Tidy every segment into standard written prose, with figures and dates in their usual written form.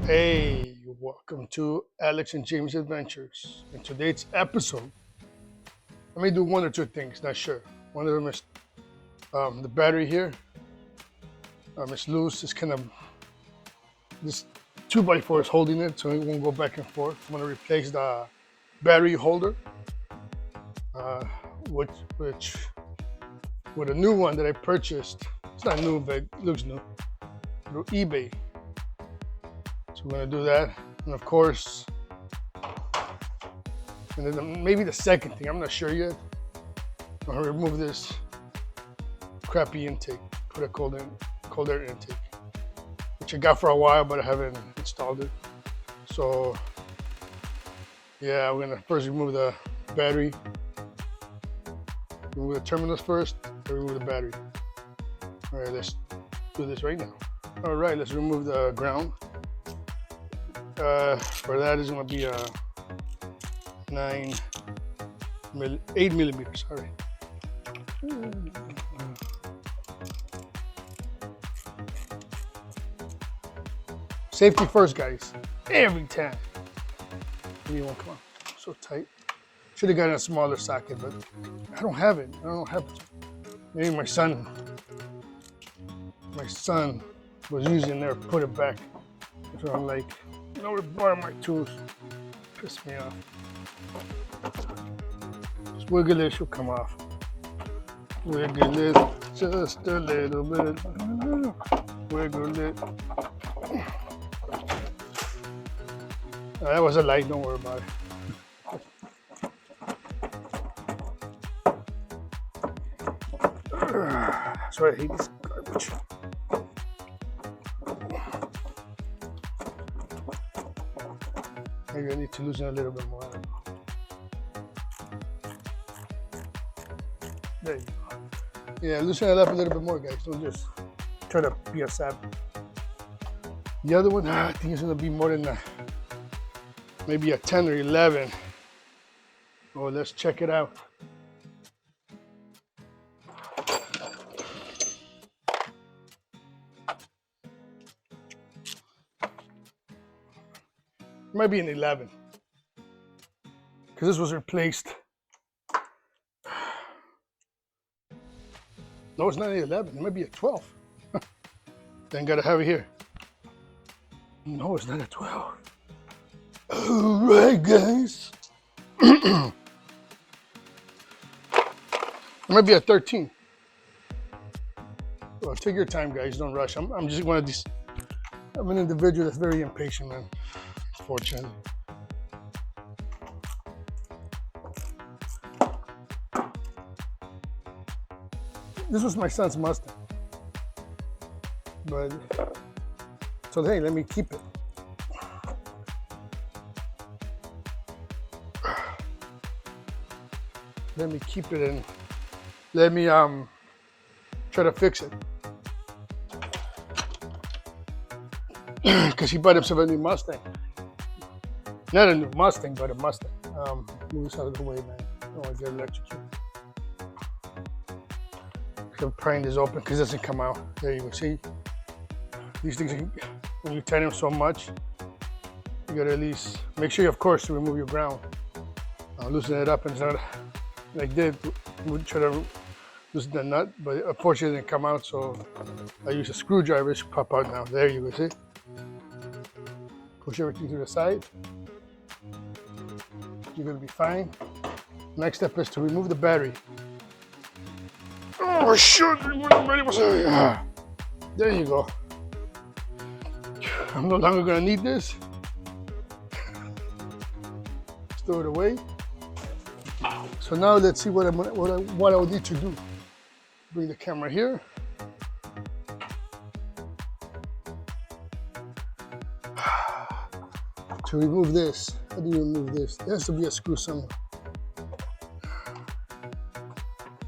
Hey, welcome to Alex and James Adventures. In today's episode, I may do one or two things, not sure. One of them is the battery here. It's loose. It's kind of this 2x4 is holding it, so it won't go back and forth. I'm gonna replace the battery holder, which with a new one that I purchased. It's not new, but it looks new through eBay. So we're gonna do that, and of course, and then maybe the second thing, I'm not sure yet. I'm gonna remove this crappy intake, put a cold air intake, which I got for a while, but I haven't installed it. So yeah, we're gonna first remove the battery, remove the terminals first, then remove the battery. All right, let's do this right now. All right, let's remove the ground. For that is going to be a 8 millimeters. Sorry. Safety first, guys. Every time. You won't come on. So tight. Should have gotten a smaller socket, but I don't have it. I don't have it. Maybe my son was using there, put it back. So I'm like, we're borrowing my tools. Piss me off. Just wiggle it, she'll come off. Wiggle it just a little bit. Wiggle it. That was a light, don't worry about it. That's why I hate this garbage. Maybe I need to loosen a little bit more. There you go. Yeah, loosen it up a little bit more, guys. Don't just try to be a sap. The other one, I think it's gonna be more than maybe a 10 or 11. Oh, let's check it out. Might be an 11, because this was replaced. No, it's not an 11. It might be a 12. Then gotta have it here. No, it's not a 12. All right, guys. It might be a 13. Well, take your time, guys. Don't rush. I'm just one of these. I'm an individual that's very impatient, man. Fortunately. This was my son's Mustang. But so hey, let me keep it. Let me keep it and let me try to fix it. Because he bought himself a new Mustang. Not a new Mustang, but a Mustang. Move this out of the way, man. I don't want to get electrocuted. I'm prying this open because it doesn't come out. There you go. See? These things, when you tighten them so much, you gotta at least make sure, of course, to remove your ground. Loosen it up, and it's not like this. We try to loosen the nut, but unfortunately it didn't come out, so I use a screwdriver to pop out now. There you go. See? Push everything to the side. You're gonna be fine. Next step is to remove the battery. Oh, I should remove the battery. There you go. I'm no longer gonna need this. Throw it away. So now let's see what I will need to do. Bring the camera here. To remove this, how do you remove this? There has to be a screw somewhere.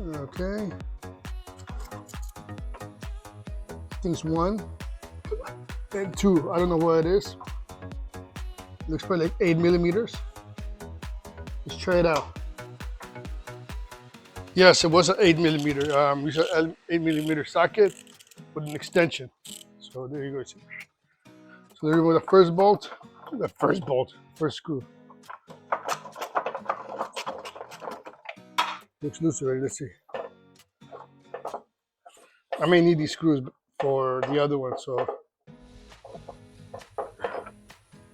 Okay. I think it's 1 and 2. I don't know what it is. Looks probably like 8 millimeters. Let's try it out. Yes, it was an 8 millimeter. It's an 8 millimeter socket with an extension. So there you go. So So there with the first bolt, first screw. Looks loose already, let's see. I may need these screws for the other one, so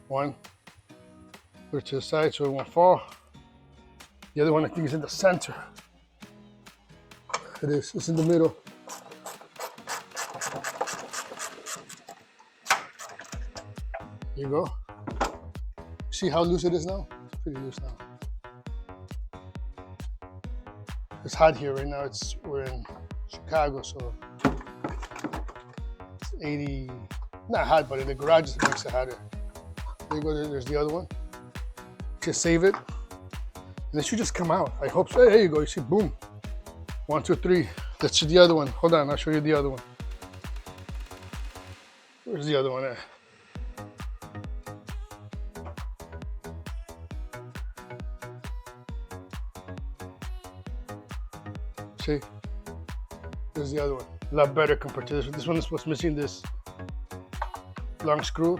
one, put it to the side so it won't fall. The other one I think is in the center. It is, it's in the middle. There you go. See how loose it is now? It's pretty loose now. It's hot here right now. We're in Chicago, so it's 80. Not hot, but in the garage it makes it hotter. There you go. There's the other one. Just save it, and it should just come out. I hope so. Hey, there you go. You see, boom. 1, 2, 3. Let's see the other one. Hold on, I'll show you the other one. Where's the other one at? See? There's the other one. A lot better compared to this one. This one was missing this long screw,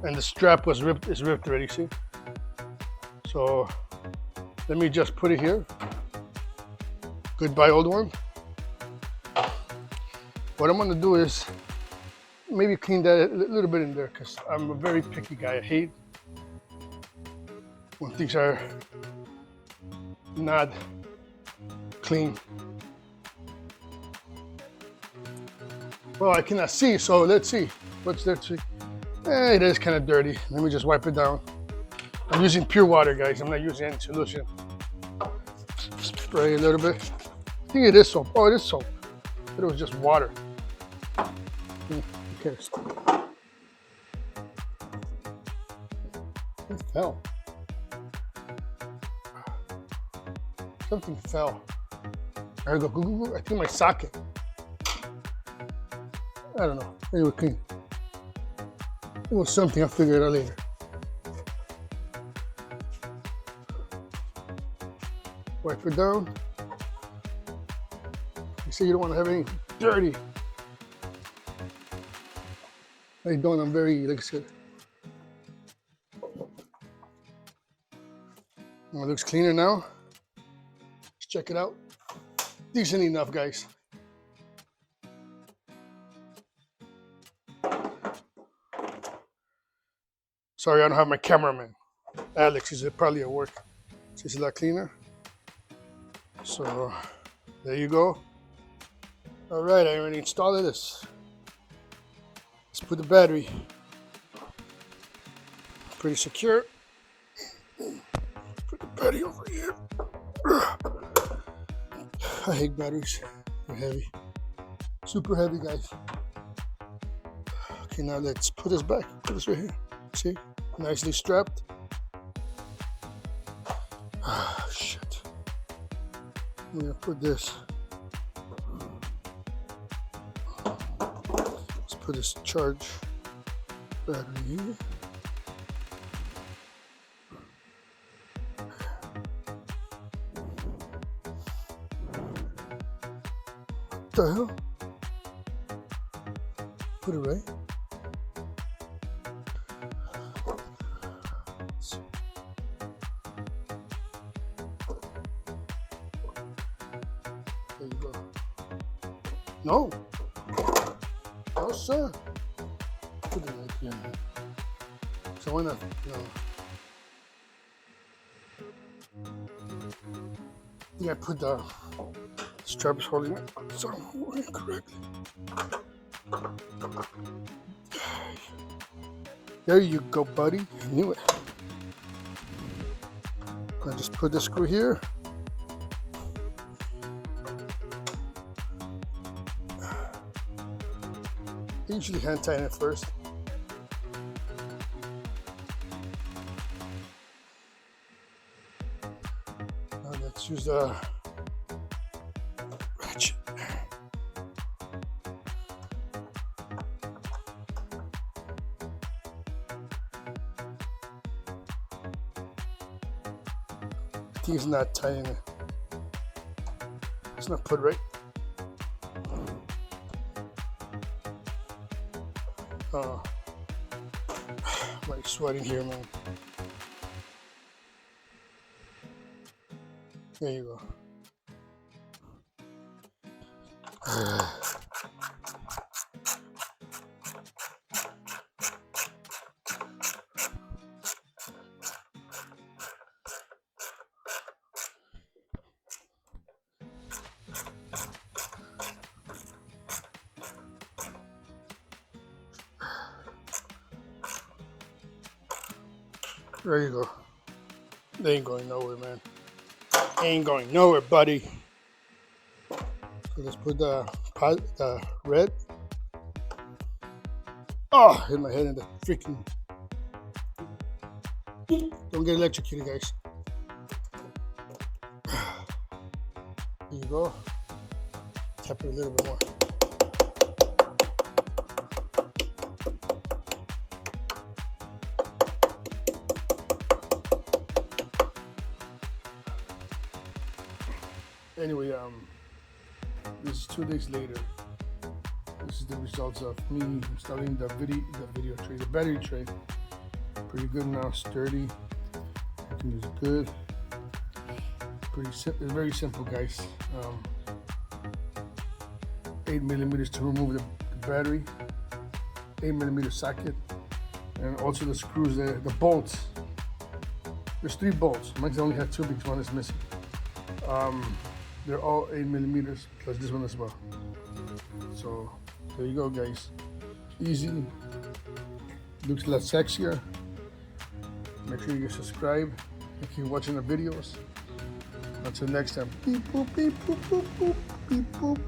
and the strap was ripped. It's ripped already. See? So let me just put it here. Goodbye, old one. What I'm gonna do is maybe clean that a little bit in there, because I'm a very picky guy. I hate when things are not clean. Well, I cannot see, so let's see. What's there to see? It is kind of dirty. Let me just wipe it down. I'm using pure water, guys. I'm not using any solution. Spray a little bit. I think it is soap. Oh, it is soap. But it was just water. Okay. It fell. Something fell. There we go. I think my socket. I don't know. Anyway, clean. It was something. I'll figure it out later. Wipe it down. You see, you don't want to have any dirty. I don't. I'm very, like I said. Well, it looks cleaner now. Let's check it out. Decent enough, guys. Sorry, I don't have my cameraman. Alex is probably at work. She's a lot cleaner. So there you go. All right, I already installed this. Let's put the battery. Pretty secure. Put the battery over here. I hate batteries. They're heavy. Super heavy, guys. Okay, now let's put this back. Put this right here. See? Nicely strapped. Ah, shit. I'm gonna put this. Let's put this charge battery here. What the hell? Put it right. There you go. No. No, sir. Put it right here. So why not? No. I think I put the straps holding it somewhere incorrectly. There you go, buddy. I knew it. I just put the screw here. I usually hand tighten it first. Now let's use the ratchet. I think it's not tightening it. It's not put right. Like sweating here, man. There you go. There you go. They ain't going nowhere, man. Ain't going nowhere, buddy. So let's put the red. Oh, hit my head in the freaking. Don't get electrocuted, guys. There you go. Tap it a little bit more. Anyway, this is 2 days later. This is the results of me installing the video tray, the battery tray. Pretty good now, sturdy. Everything is good. It's very simple, guys. 8mm to remove the battery, 8mm socket, and also the screws, the bolts. There's 3 bolts. Mine only had 2 because one is missing. They're all 8mm plus this one as well. So there you go, guys. Easy. Looks a lot sexier. Make sure you subscribe and keep watching the videos. Until next time. Beep boop beep boop boop boop beep boop.